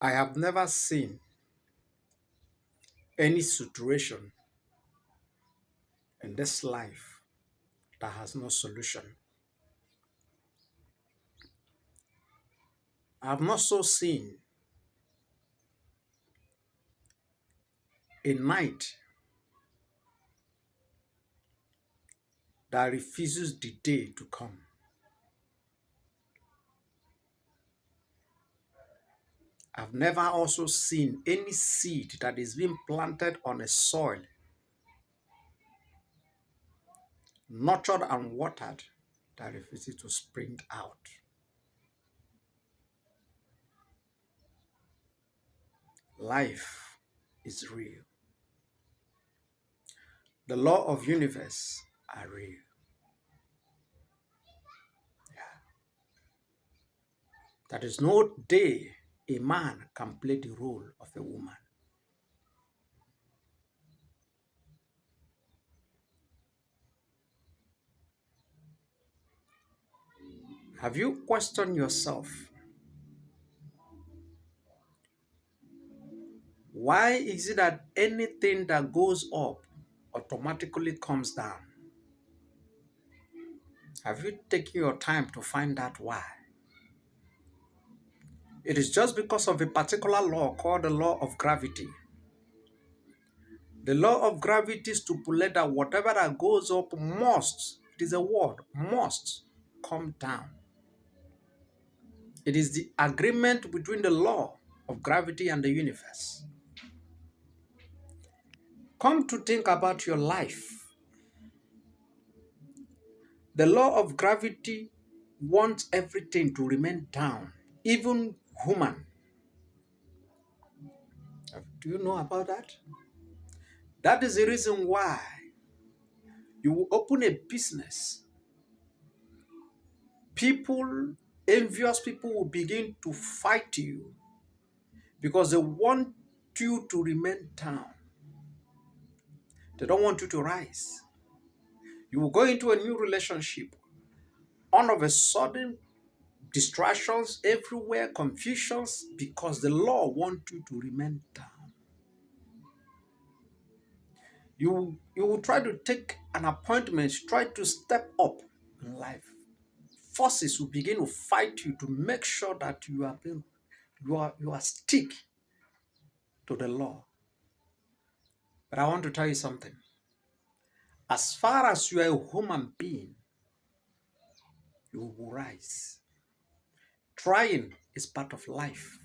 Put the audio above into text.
I have never seen any situation in this life that has no solution. I have not so seen a night that refuses the day to come. I've never also seen any seed that is being planted on a soil, nurtured and watered, that refuses to spring out. Life is real. The law of universe are real. There is no day a man can play the role of a woman. Have you questioned yourself? Why is it that anything that goes up automatically comes down? Have you taken your time to find out why? It is just because of a particular law called the law of gravity. The law of gravity stipulates that whatever that goes up must, it is a word, must come down. It is the agreement between the law of gravity and the universe. Come to think about your life. The law of gravity wants everything to remain down, even human. Do you know about that? That is the reason why you will open a business. Envious people will begin to fight you because they want you to remain down. They don't want you to rise. You will go into a new relationship. All of a sudden, distractions everywhere, confusions, because the law wants you to remain down. You will try to take an appointment, try to step up in life. Forces will begin to fight you to make sure that you are stick to the law. But I want to tell you something. As far as you are a human being, you will rise. Trying is part of life.